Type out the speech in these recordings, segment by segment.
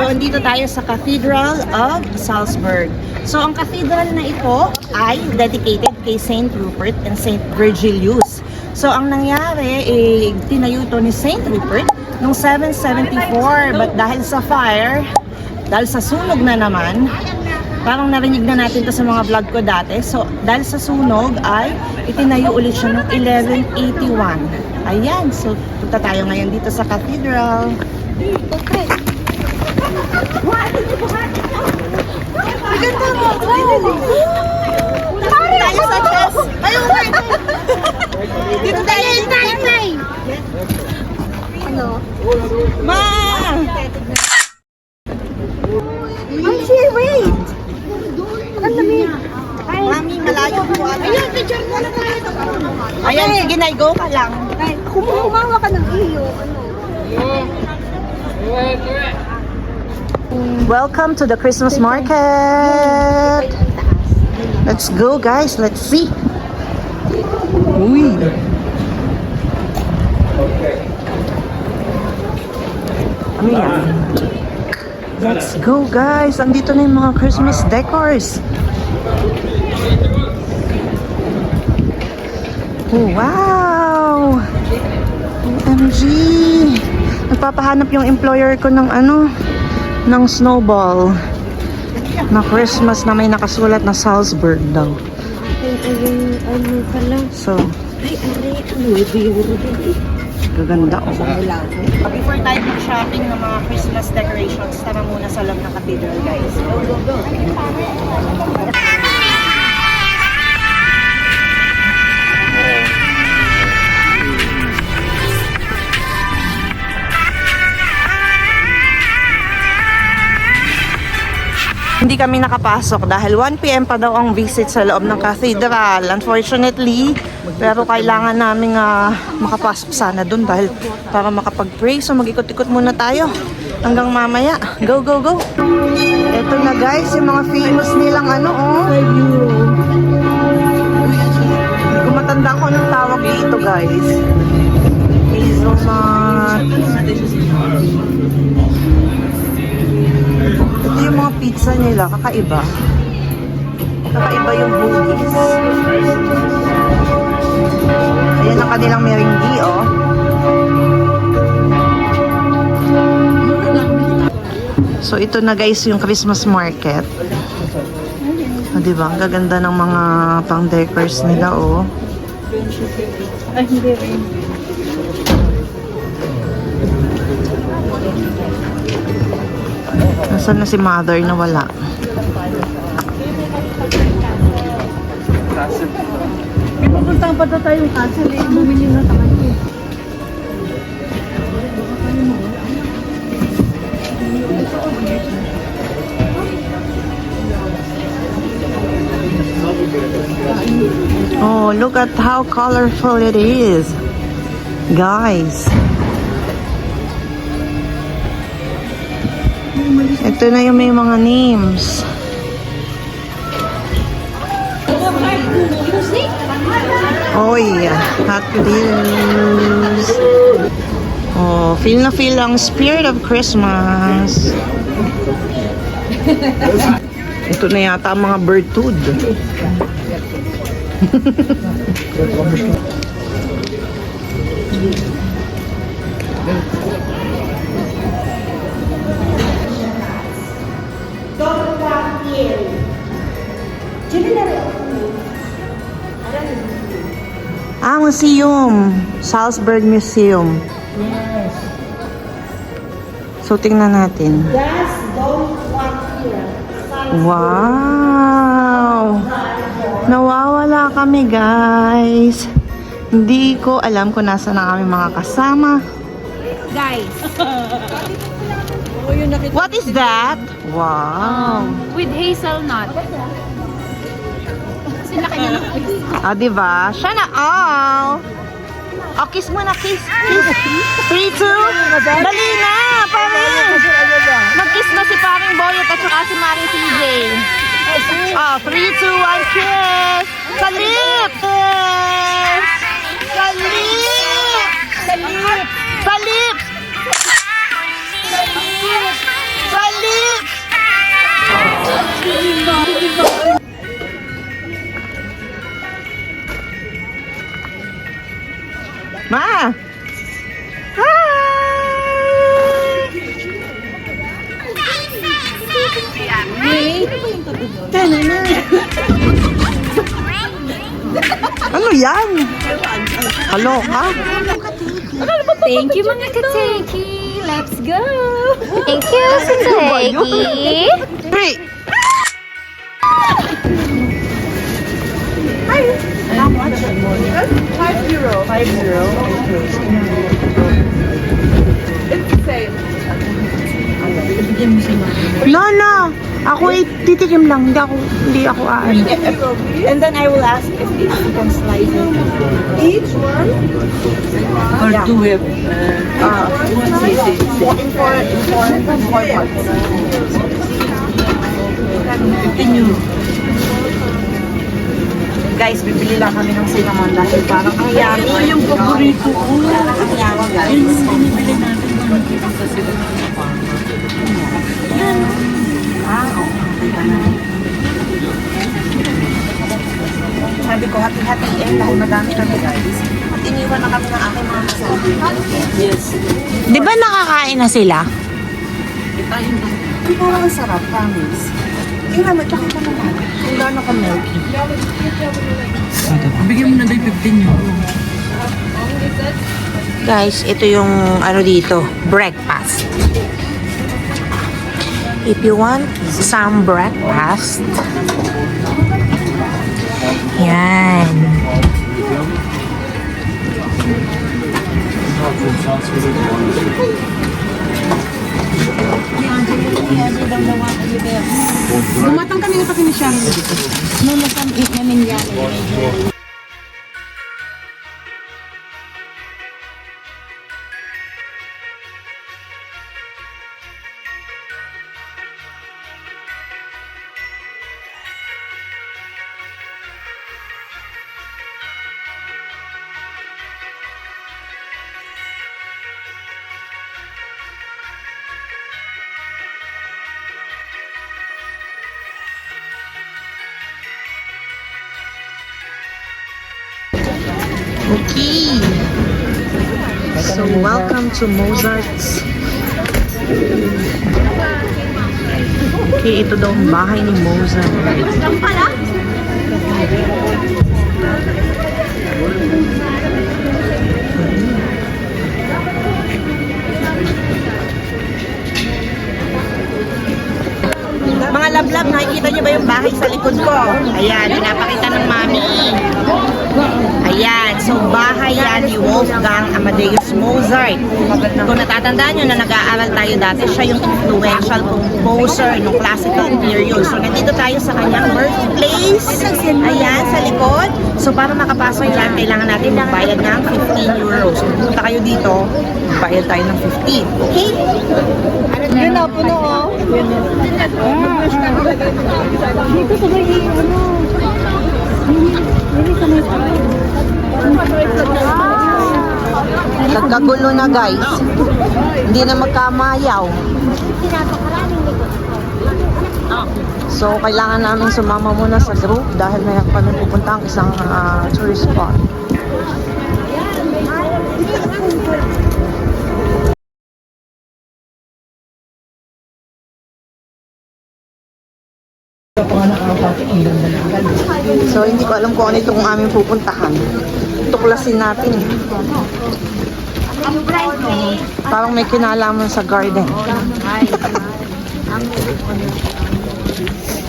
nandito tayo sa Cathedral of Salzburg. So, ang cathedral na ito ay dedicated kay Saint Rupert and Saint Virgilius. So, ang nangyari, tinayo ito ni Saint Rupert noong 774. But dahil sa fire, dahil sa sunog na naman, parang narinig na natin to sa mga vlog ko dati. So, dahil sa sunog ay itinayo ulit siya noong 1181. Ayan, so punta tayo ngayon dito sa cathedral. Okay. Maganda mo! Tayo sa chest! Ayun! Dito tayo! Ano? Ma! Wait! Ang lamig! Mami, malayo po. Ayan, picture mo na tayo. Ayan, sige na, go ka lang. Kumawa ka ng iyo. Ano? Welcome to the Christmas market. Let's go, guys. Let's see. Uy. Ano yan? Let's go, guys. Andito na yung mga Christmas decors. Oh, wow! OMG! Nagpapahanap yung employer ko ng ng snowball na Christmas na may nakasulat na Salzburg daw. Ano pala? So, Ay, gaganda oh. Before tayo mag-shopping ng mga Christmas decorations, tara muna sa loob ng cathedral, guys. Go, go, go! Hindi kami nakapasok dahil 1 PM pa daw ang visit sa loob ng cathedral. Unfortunately, pero kailangan namin makapasok sana dun dahil para makapag-pray. So mag-ikot-ikot muna tayo hanggang mamaya. Go, go, go! Ito na, guys, yung mga famous nilang Kung matanda ko anong tawag dito, guys. Hazelnut. Ito yung mga pizza nila, kakaiba. Kakaiba yung bugis. Ayan ang kanilang meringue, oh. So ito na, guys, yung Christmas market. Diba? Ang gaganda ng mga pang-decors nila, oh. Ay, hindi rin. Nasaan na si mother na wala? May pupuntahan pa tayong castle eh. Bumili na tayo. Oh, look at how colorful it is. Guys. Ito na yung may mga names. Oh yeah, Hot Wheels. Oh, feel na feel ang spirit of Christmas. Ito na yata ang mga Bertud. Museum. Salzburg Museum. Yes. So, tingnan natin. Wow! Nawawala kami, guys. Hindi ko alam kung nasa na kami mga kasama. Guys. What is that? Wow! With hazelnut. Sila kanya na. Diba? Siya na all. Oh, kiss mo na, kiss. Kiss. 3, 2. Dali na, pare. Mag-kiss na si paring Boyet at saka si Maring CJ. Oh, 3, 2, 1, kiss. Sa lips. Yes. Sa lips. Sa lips. Sa lips. Sa lips. Ma! Hi! Ano yan? Hello, ha? Thank you mga kateki. Let's go. Thank you kateki. Three! How much? 5 euro. 5 euro. It's the same. Nana! Ako titikim lang. Hindi ako aan. And then I will ask if you can slice it. Each one? Or do it? In four parts. Continue. Guys, bibili lang kami ng cinnamon dahil parang ang yummy. Ito yung paborito ko. Ang yummy, guys. Yun yung binibili natin ng makikita sa sila. Sabi ko, hati-hati dahil madami kami, guys. At iniwan na kami ng aking mga kasama. Yes. Di ba nakakain na sila? Itayin lang. Ang parang ang sarap, promise. Tingnan mo, tsaka ka naman. Kung gaano ka milky. Bigyan mo na tayo 15 euro. Guys, ito yung ano dito, breakfast. If you want some breakfast, yan. Gumatang kami na pati ni Shari. Nung nasamit namin yan. Okay. So, welcome to Mozart's. Okay, ito daw ang bahay ni Mozart. Mga lablab, nakikita niyo ba yung bahay sa likod ko? Ayan, pinapakita ng mami. Ayan, so bahay yan ni Wolfgang Amadeus Mozart. Kung natatandaan nyo na nag-aaral tayo dati, siya yung influential composer ng classical period. So nandito tayo sa kanyang birthplace. Ayan, sa likod. So para makapasok yan, kailangan natin magbayad ng 15 euros. Kung pumunta kayo dito, bayad tayo ng 15. Okay? Yun na, puno oh. Dito sa may ano. Nagkagulo na guys. Hindi na magkamayaw. So kailangan namin sumama muna sa group dahil mayroon kami pupunta ang isang tourist spot. So hindi ko alam kung ano itong aming pupuntahan. Tuklasin natin. Parang may kinalaman sa garden.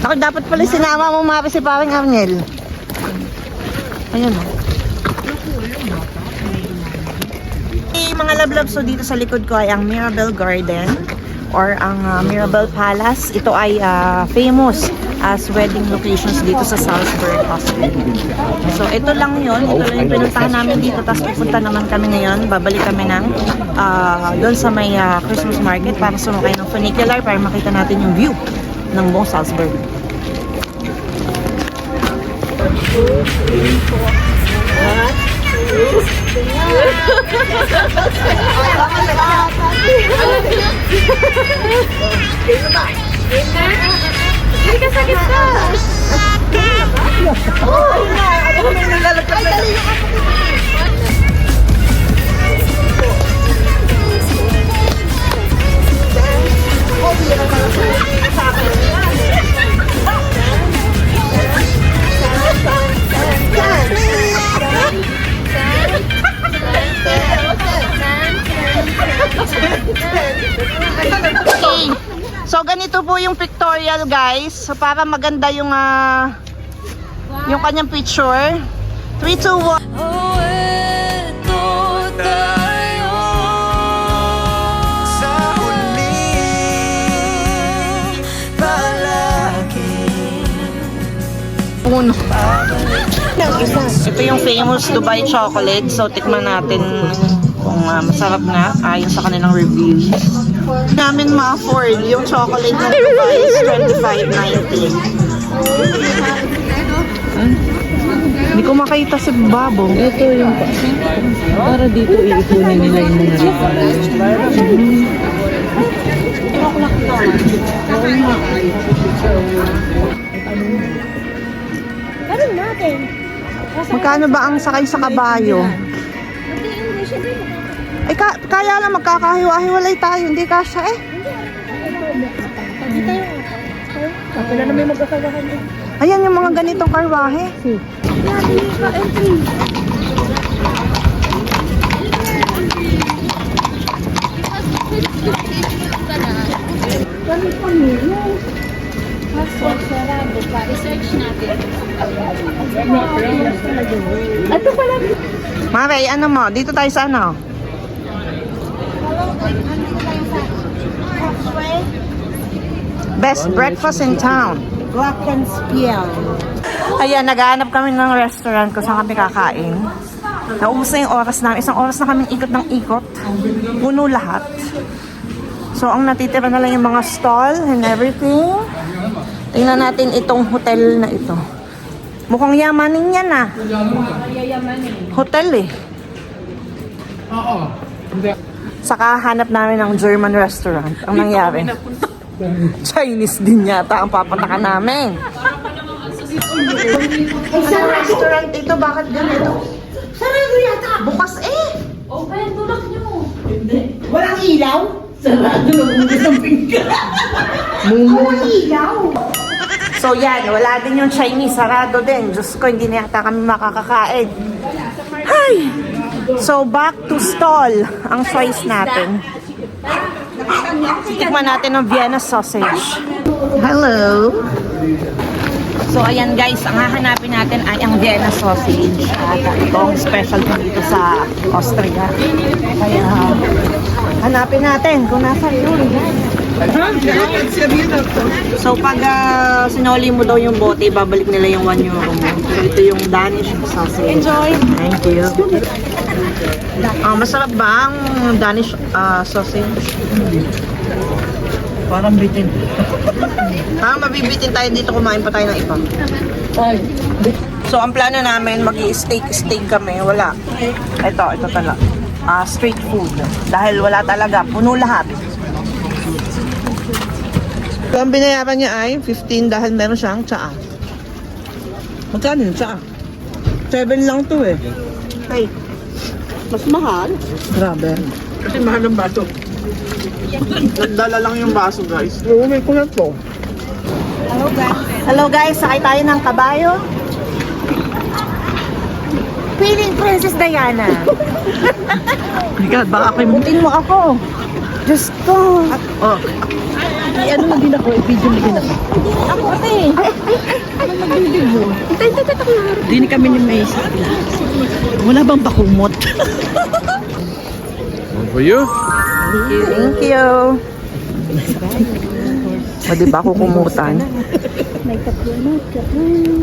Ako dapat pala sinama mo mapi si Paring Arnel. Ayun o. Mga lablab, so dito sa likod ko ay ang Mirabel Garden or ang Mirabel Palace. Ito ay famous as wedding locations dito sa Salzburg Hospital. So ito lang yun. Ito lang yung pinuntahan namin dito. Tapos pupunta naman kami ngayon. Babalik kami ng doon sa may Christmas market para sumakay ng funicular para makita natin yung view ng buong Salzburg. Hindi ka sakit ka. Okay. So ganito po yung pictorial guys. So para maganda yung kanyang picture. 3, 2, 1. Uno. Ito yung famous Dubai chocolate. So tikman natin kung masarap na ayon sa kanilang reviews. Namin ma-afford yung chocolate ng Dubai is $25.90. Hindi ko makita si Babong. Ito yung para dito iikunin nila yung mga Ganun natin. Magkano ba ang sakay sa kabayo? Ay, kaya lang magkakahiwa-hiwalay tayo. Hindi kasya eh. Wala na may magkakawahan eh. Ayan yung mga ganitong karwahe. Ito pala. Mare, ano mo? Dito tayo sa ano? Best breakfast in town. Glockenspiel. Ayan, naghahanap kami ng restaurant kung saan kami kakain. Naubos na yung oras namin. Isang oras na kaming ikot ng ikot. Puno lahat. So, ang natitira na lang yung mga stall and everything. Tingnan natin itong hotel na ito. Mukhang yamanin yan ah. Hotel eh. Saka hanap namin ng German restaurant. Ang nangyari, Chinese din yata ang papuntakan namin. Isang restaurant ito, bakit ganito? Sarado yata. Bukas eh. Open, tulak nyo. Walang ilaw? Sarado lang ng pinggan. Walang ilaw. So yan, wala din yung Chinese, sarado din. Diyos ko, hindi na yata kami makakakain. Hay! So back to stall ang choice natin. Tikman natin ng Vienna sausage. Hello! So ayan guys, ang hahanapin natin ay ang Vienna sausage. At itong special po dito sa Austria. Kaya hanapin natin kung nasa yun. So pag sinoli mo daw yung bote, babalik nila yung €1 mo. So ito yung Danish sausage. Enjoy! Thank you. Masarap ba ang Danish sausage? Parang bitin. Mabibitin tayo dito, kumain pa tayo ng iba. So ang plano namin, mag-i-steak kami. Wala. Ito talaga. Street food. Dahil wala talaga, puno lahat. So, ang binayaran niya ay 15 dahil meron siyang tsaa. Magkano yung tsaa? 7 lang to eh. Ay, mas mahal. Grabe. Kasi mahal ng baso. Nagdala lang yung baso, guys. Lumay ko na to. Hello guys, sakay tayo ng kabayo. Feeling Princess Diana. Oh my God, baka Butin mo ako. Diyos ko. Oh. Ano na din ako, i-video na din ako. Ako ate. Ano mag-video? Hindi kami ni May Sakla. Wala bang bakumot? One for you. Thank you. O diba kukumutan?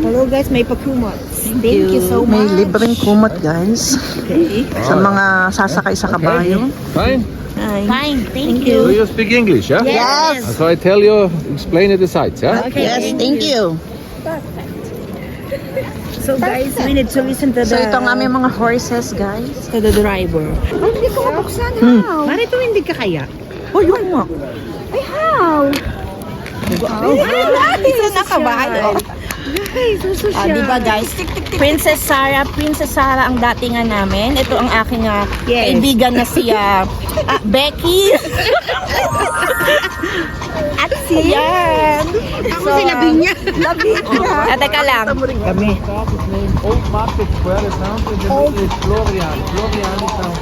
Hello guys, may pakumot. Thank you so May much. libreng kumot guys. Okay. Sa mga sasakay sa kabayo. Fine. Fine, thank Do you. you speak English, yeah? Yes. So I tell you, explain the sites, yeah? Yes, thank you. So guys, we need to listen to So the ito ang aming mga horses guys. to the driver. Hindi ko mabuksan. Bakit ito hindi ka kaya? Oh, yun mo. Ay, how? Isa na kabayo. Diba guys? Princess Sarah ang datingan namin. Ito ang aking kaibigan na si Becky. At si Yan. Ako si Lavinia. Teka lang. Kami. Old Market Square is now in the middle is Florian. Florian is now.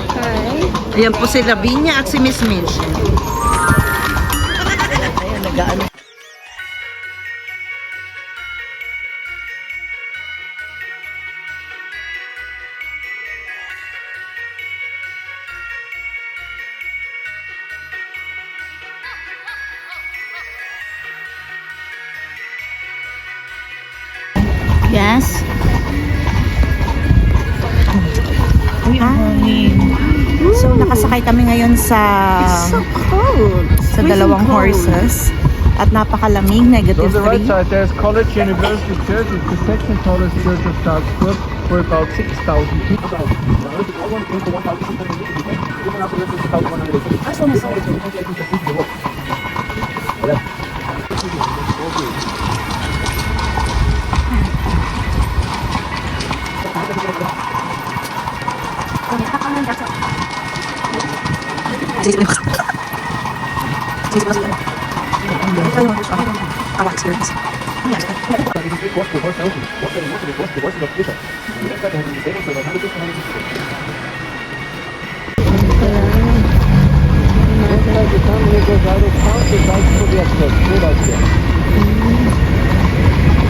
Okay. Ayan po si Lavinia at si Miss Mitch. Yes. So nakasakay kami ngayon sa dalawang horses at napakalamig, On negative the right 3. side, there's College University Church. It's the second tallest church of Salzburg for about 6,000 people.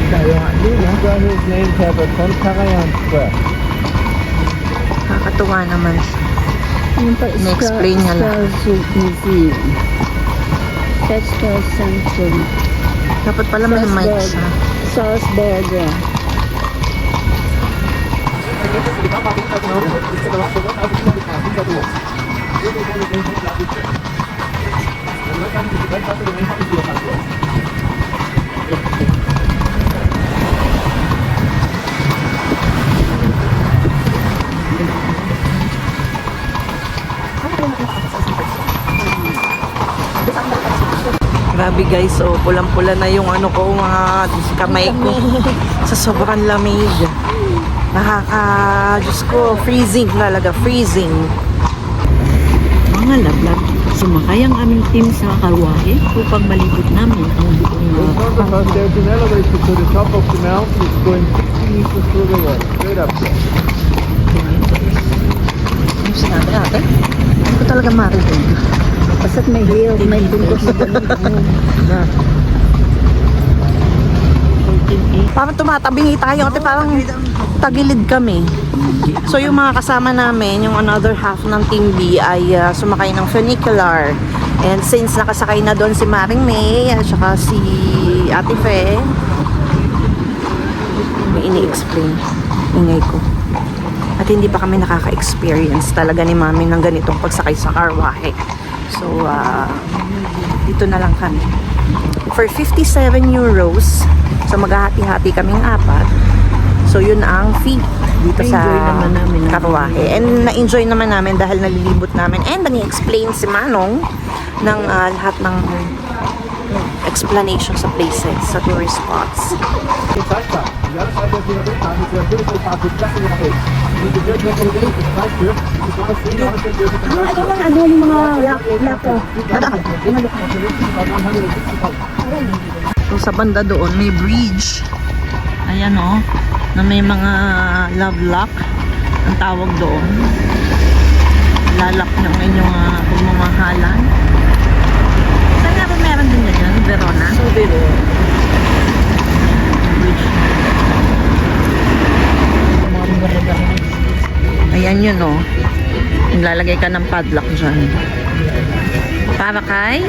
His name Herbert von Karajan Square. Nakakatuwa naman siya. Yun pa Na-explain niya lang. Museum. Textile Centrum. Dapat pala may mic siya. Salzburg. Grabe guys, oh, pulang-pula na yung ano ko, mga kamay ko. Sa sobrang lamig. Diyos ko, freezing talaga, freezing. Mga lablag, sumakay ang aming team sa karwahe upang malibot namin ang buong In front of us, there's an elevator to the top of the mountain. It's going 60 meters through the wall, straight up there. Ano sinabi natin? Hindi ko talaga marinig. Basta't may hill, may bundok na ganun. Parang tumatabingi tayo kasi parang tagilid kami. So yung mga kasama namin, yung another half ng Team B ay sumakay ng funicular. And since nakasakay na doon si Maring May at saka si Ate Fe, may ini-explain. Ingay ko. At hindi pa kami nakaka-experience talaga ni Mami ng ganitong pagsakay sa karwahe. So, dito na lang kami. For 57 euros, so maghahati-hati kaming apat. So, yun ang fee dito sa Na-enjoy naman namin. karwahe. And na-enjoy naman namin dahil nalilibot namin. And nag-explain si Manong ng lahat ng explanation sa places, sa tourist spots. Ano yung mga lako? So sa banda doon may bridge. Ayan o. Na may mga love lock ang tawag doon. Lalak nyo ang inyong pagmamahalan. Saan nga ba meron din ganyan? Verona? So Verona. Bridge. Ayan yun o. Lalagay ka ng padlock dyan. Para kay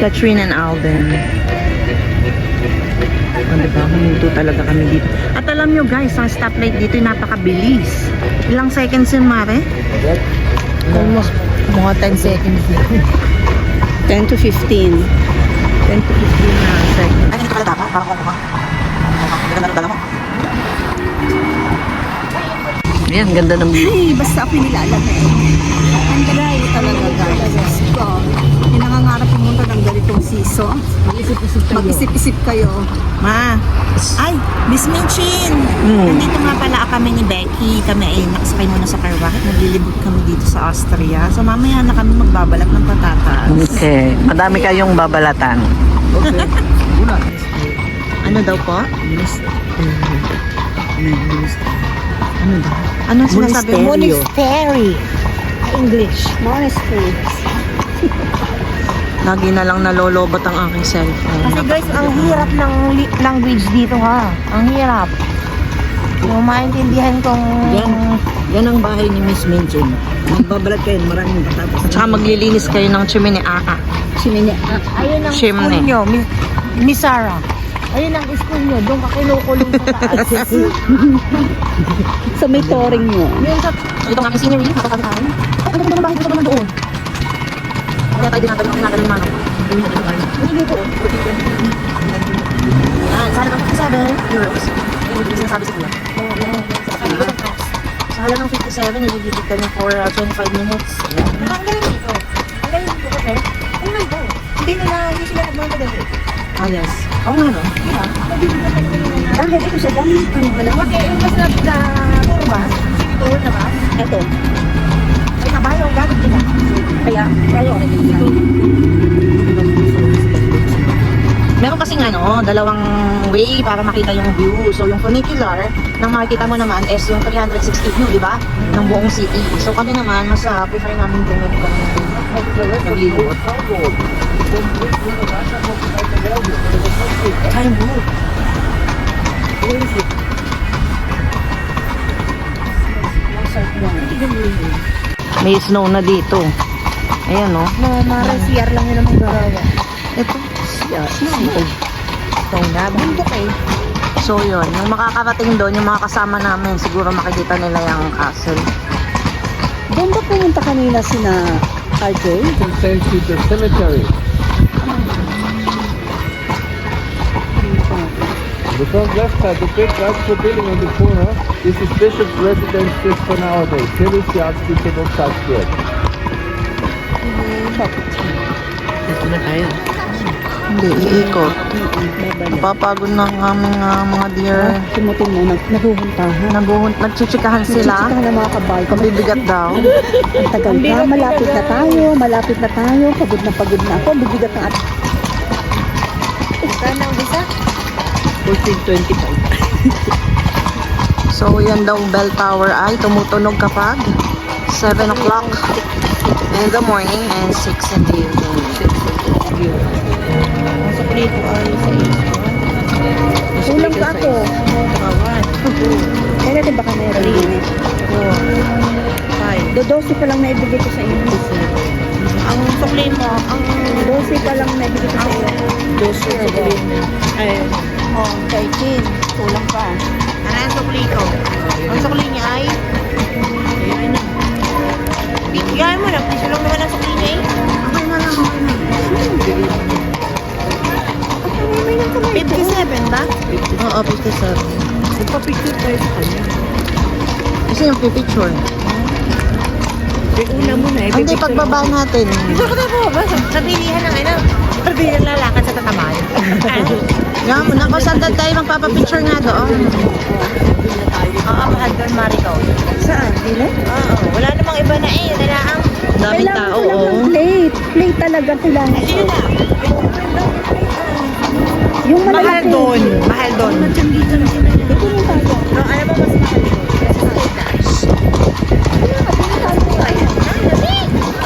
Catherine and Alden. Diba? Huminto talaga kami dito. At alam nyo guys, ang stoplight dito yung napakabilis. Ilang seconds yun, Mare? Almost mga 10 seconds. 10 to 15. 10 to 15 na seconds. Ay, hindi ka pala dapat. Parang ako ba? Ganda ng dala mo. Ayan, ganda ng view. Ay, basta ako nilalag na ito. Ang dalayo talaga guys. Ko, yung nangangarap pumunta ng ganitong season. Mag-isip-isip kayo. Ma, ay, Miss Minchin! Nandito nga pala kami ni Becky. Kami ay nakasakay muna sa car wash. Naglilibot kami dito sa Austria. So mamaya na kami magbabalak ng patatas. Okay. Madami kayong babalatan. Okay. Una. Ano daw po? Anong sinasabi? Monastery. English. Monastery. Lagi na lang nalolobot ang aking cellphone. Kasi guys, ang hirap ng language dito ha. Ang hirap. Yung maintindihan kong... Yan ang bahay ni Miss Minchin. Magbabalat kayo, maraming patatas. Tsaka maglilinis kayo ng chimney. Ayun ang Chimney. school nyo, Miss Sarah. Ayun ang school nyo. Doon ka kinukulong sa taas. Sa may touring nyo. Yung sa... Ito ang aking scenery. Napakakitahin. Ay, ang ganda ng bahay dito naman doon. Kaya tayo dinagaling ang nagaling mga. Hindi dito. Sana ng 57 euros. Yung sinasabi sa kuya. Sa halagang 57, nililipid kami for 25 minutes. Ang galing dito. Ang galing dito kasi. Tingnan ko. Hindi sila nagmamadali. Ah, yes. Oo nga, no? Dahil ito siya dami. Okay, yung mas na tour ba? Tour na ba? Ito. Ay, kabayo, gamit nila. Kaya, Meron kasing dalawang way para makita yung view. So, yung funicular, nang makikita mo naman is yung 360 view, di ba? Ng buong city. So, kami naman, mas prefer namin tingnan ng naglilibot. Time move. May snow na dito. Ayan, no? No, Mara, CR lang yun ang magagawa. Ito. Snow. Snow na, bundok eh. So yun, yung makakarating doon, yung mga kasama namin, siguro makikita nila yung castle. doon ba pumunta kanina sina RJ? From St. Peter's Cemetery. The front left side, the big Geisler building on the corner, this is Bishop's residence just for nowadays. Here is the Archbishop of Salzburg. Dito na tayo. Hindi, iikot. Napapagod na ang aming mga deer. Simutin mo, naguhuntahan. Nagchichikahan sila. Nagsisikang ng mga kabay. Mabibigat daw. Ang tagal na, malapit na tayo. Pagod na ako. Bibigat ng at. Saan ang visa? 1425. So yan daw bell tower ay tumutunog kapag 7 o'clock in the morning and 6 in the evening. Ang saklito ay sa Kulang ka ako. Kaya natin baka meron din. 5. 12 pa lang naibigay ko sa inyo. Ang sukli mo, ang 12 pa lang naibigay ko sa inyo. 12 ay, 13. Kulang pa. ano ang sukli ko? Ang sukli niya ay bigyan mo na, piso lang naman ang sukli niya eh. 57 ba? Oo, 57. Nagpa-picture tayo sa kanya. Kasi yung pipicture. Una mo na. Hindi, pagbaba natin. Gusto ko na po ba? Sa bilihan ng ano? Sa bilihan lalakad sa tatamaan. Nga mo na, kung saan tayo magpapapicture nga doon. Oo, mahal doon, Mariko. Saan? Dile? Oo, wala namang iba na eh. Dalaang. Daming tao, ko lang oo. ng plate. Plate talaga kailangan ko. Sino na? Yung Mahal malaki. doon. Mahal doon. Ito yung tayo. No, alam mo mas mahal doon.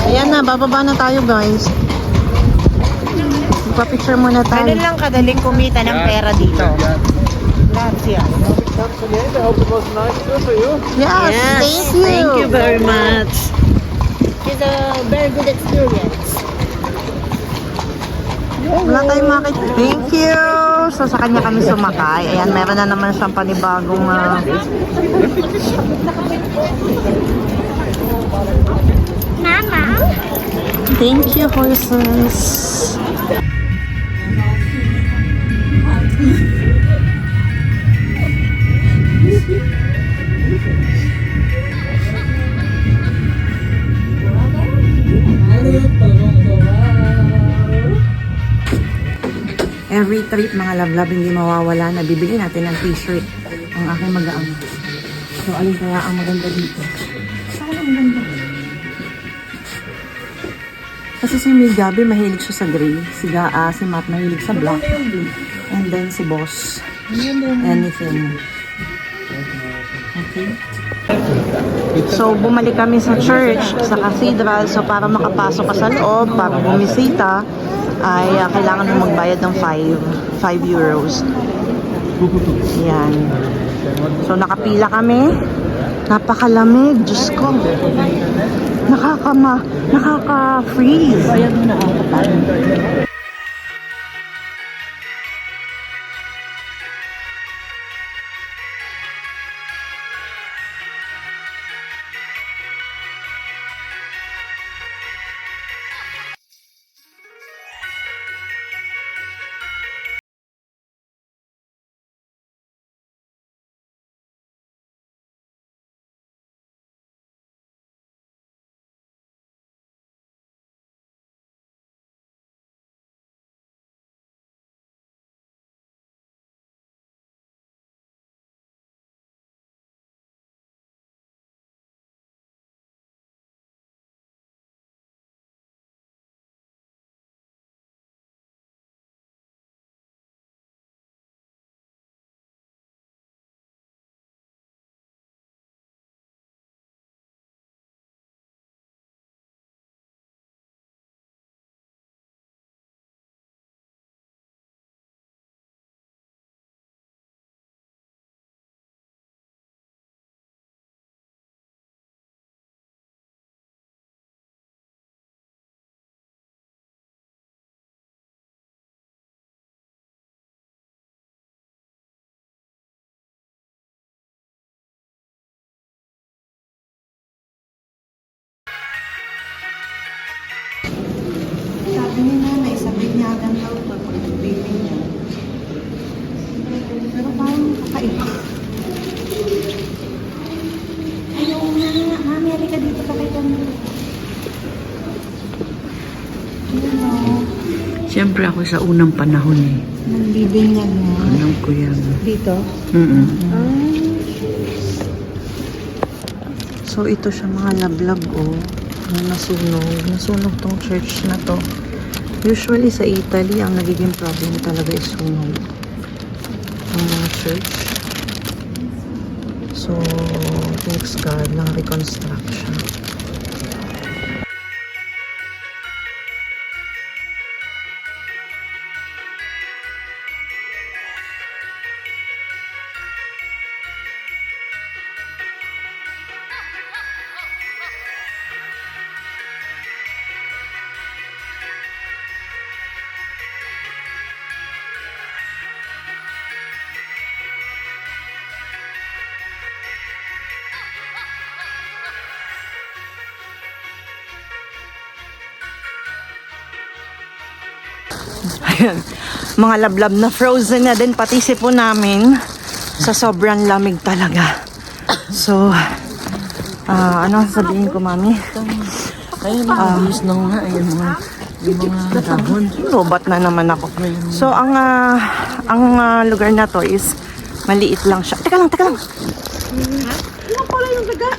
Ayan na, bababa na tayo guys. Magpapicture muna tayo. Ganun lang kadaling kumita ng pera dito. Gracias. Thanks again. I hope it was a nice tour for you. Yes, thank you. Thank you very much. It's a very good experience. Wala tayong makita. Thank you. So sa kanya kami sumakay. Ayan, meron na naman siyang panibagong Mama? thank you, horses. every trip, mga love-love, hindi mawawala na bibili natin ng t-shirt ang aking mag-aama. So, alin kaya ang maganda dito? Saan ang ganda? Kasi si Gabi, mahilig siya sa gray. Si Matt, mahilig sa black. And then si Boss, anything. Okay. So, bumalik kami sa church, sa cathedral. So, para makapasok ka sa loob, para bumisita, ay kailangan mo magbayad ng 5 euros. Yan. So, nakapila kami. Napakalamig. Diyos ko. Nakaka-freeze. Bayad mo na ako tayo. Sabi ni nanay, sabi niya daw pag baby niya. Pero parang kakaiba. Ayaw nga, mami, halika dito pa kayo kami. Siyempre ako sa unang panahon eh. Nandibing niya mo. Alam ko yan. Dito? So ito siya mga lablab na nasunog tong church na to. Usually sa Italy ang nagiging problem talaga is sunog ang mga church. So thanks God ng reconstruction. Ayan, mga lablab na frozen na din pati sipo namin sa sobrang lamig talaga. So, ano sabihin ko, mami? Ayun, ayos na nga. Yung mga dahon. Lobat na naman ako. So, ang lugar na to is maliit lang siya. Teka lang. Ano pala yung daga?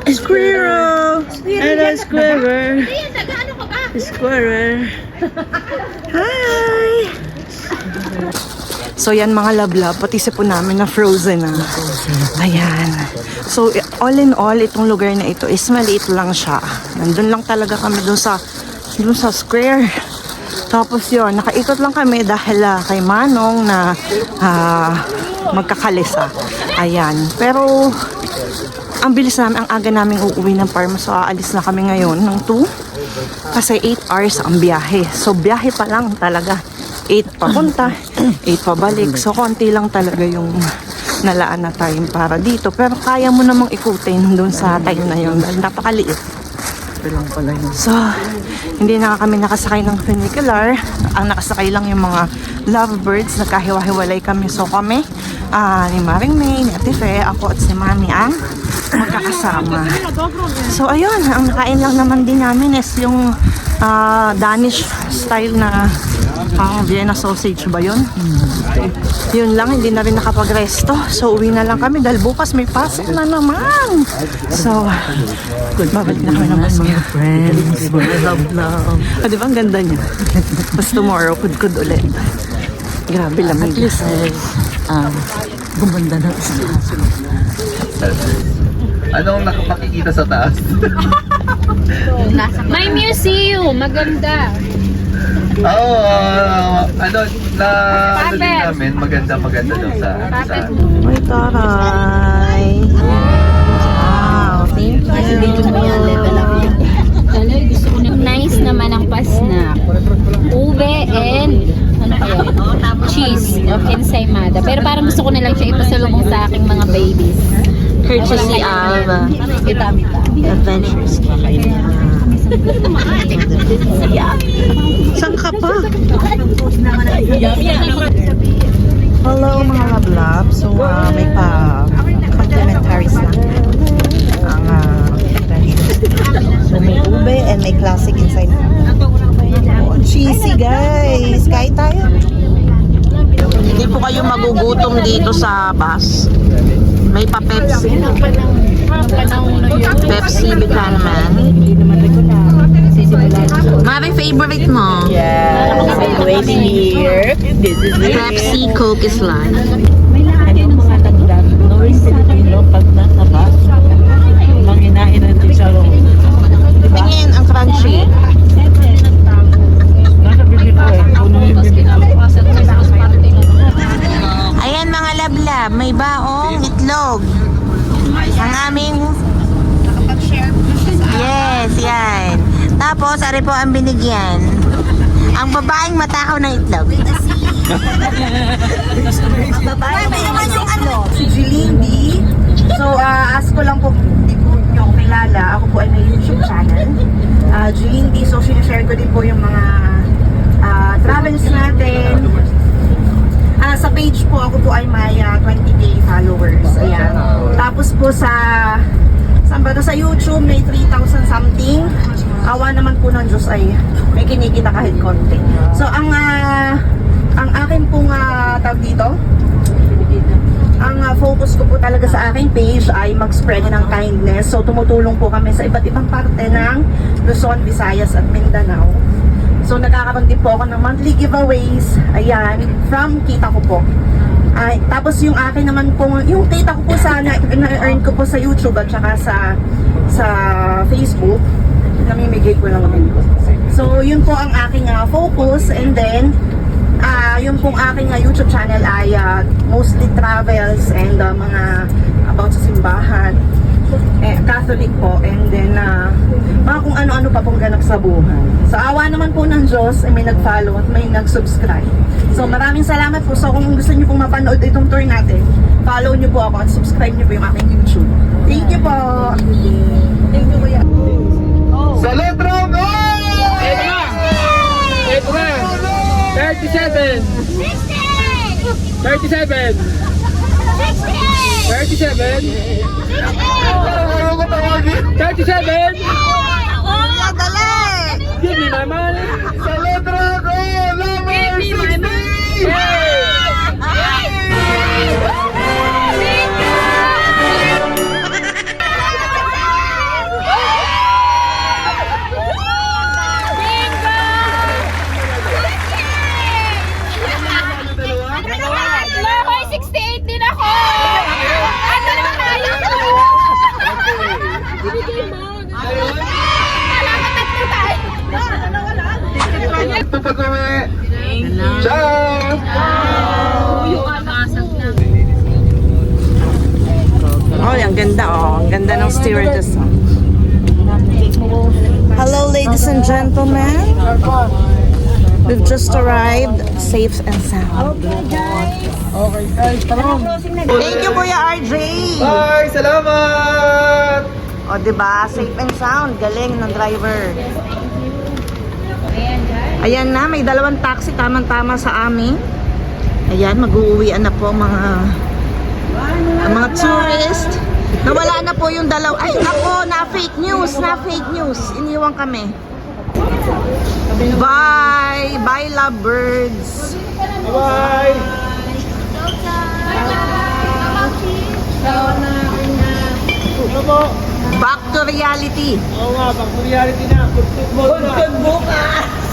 Squirrel! Hello, squirrel. Squirrel. Hi! So yan mga lablab, pati sipo namin na frozen na. Ayan. So all in all, itong lugar na ito is maliit lang siya. Nandun lang talaga kami dun sa square. Tapos yun, nakaikot lang kami dahil kay Manong na magkakalisa. Ayan. Pero ang bilis namin, ang aga namin uuwi ng Parma. So aalis na kami ngayon ng 2. Kasi 8 hours ang biyahe. So, biyahe pa lang talaga. 8 papunta, 8 pabalik. So, konti lang talaga yung nalaan na time para dito. Pero kaya mo namang ikutin doon sa time na yun. Dahil napakaliit. Ito lang pala yun. So, hindi na kami nakasakay ng funicular. Ang nakasakay lang yung mga lovebirds. Nagkahiwa-hiwalay kami. So, kami, ni Maring May, ni Ate Fe, ako at si Mami ang magkakasama. So, ayun. Ang nakain lang naman din namin is yung Danish style na Vienna sausage ba yun? Yun lang, hindi na rin nakapag-resto. So, uwi na lang kami dahil bukas may pasok na naman. So, babalik na kami ng bus. Mga friends, mga love. Di ba ang ganda niya? Tapos tomorrow, kudkud ulit. Grabe lamig. At least, gumanda ng isla. Anong makikita sa taas? May museum, maganda. Oo, ano din namin, maganda daw sa Ay, taray. Wow, thank you. Nice naman ang pasnak. Ube and cheese of ensaymada. Pero parang gusto ko na lang siya ipasalubong sa aking mga babies. Courtesy of Adventures. Saan ka pa? Hello mga love-love. So may pa-complimentaries lang ang Adventures. So may ube and may classic inside. Oh, cheesy guys. Kain tayo. Hindi po kayo magugutom dito sa bus. May pa-Pepsi. Pepsi Buchanan. Mari, favorite mo? Yeah, always here. This is it. Pepsi, Coke is life. Ano mga tanda? Knowing Filipino, pag nasa bus, manginain ng chicharon. Tingin ang crunchy. Nasa bibig ko puno yung bibig ko. Ayan mga lablab, may baong itlog. Ang aming... Yes, yan. Tapos, ari po ang binigyan. Ang babaeng matakaw ng itlog. Si Jeline D. So, ask ko lang po, hindi po nyo ako kilala. Ako po ay may YouTube channel. Jeline D. So, sinishare ko din po yung mga travels natin. Sa page po, ako po ay may 20k followers. Ayan. Tapos po sa YouTube, may 3,000 something. Awa naman po ng Diyos ay may kinikita kahit konti. So, ang akin pong tawag dito, ang focus ko po talaga sa aking page ay mag-spread ng kindness. So, tumutulong po kami sa iba't ibang parte ng Luzon, Visayas at Mindanao. So, nagkakaroon din po ako ng monthly giveaways. Ayan, from kita ko po. Tapos yung akin naman po, yung kita ko po sa na-earn ko po sa YouTube at saka sa Facebook, namimigay ko lang din po. So, yun po ang aking focus. And then, yung pong aking YouTube channel ay mostly travels and mga about sa simbahan. Catholic po, and then mga kung ano-ano pa pong ganap sa buhay. So, awa naman po ng Diyos, may nag-follow at may nag-subscribe. So, maraming salamat po. So, kung gusto niyo pong mapanood itong tour natin, follow niyo po ako at subscribe niyo po yung aking YouTube. Thank you po! Thank you, kuya. Sa letrang O! Ito na! 37! 37! 37! 37! Oh, dali! Give me my money! Sa letrang O! Number 60! Lahoy, 68 din ako! Ano naman tayo? Binigay mo. Salamat at tayo. Ito pag-uwi! Ciao! Oh, ang ganda oh. Ang ganda ng stewardess. Oh. Hello, ladies and gentlemen. We've just arrived safe and sound. Okay guys, talong! Thank you, Kuya RJ. Bye! Salamat! O, diba? Safe and sound. Galing ng driver. Ayan na, may dalawang taxi. Tamang-tama sa amin. Ayan, mag-uuwian na po mga tourist. Nawala na po yung dalaw. Ay, ako, na fake news. Iniwan kami. Bye! Bye, lovebirds! Bye! Back to reality! Oo nga, pag reality na. Football na.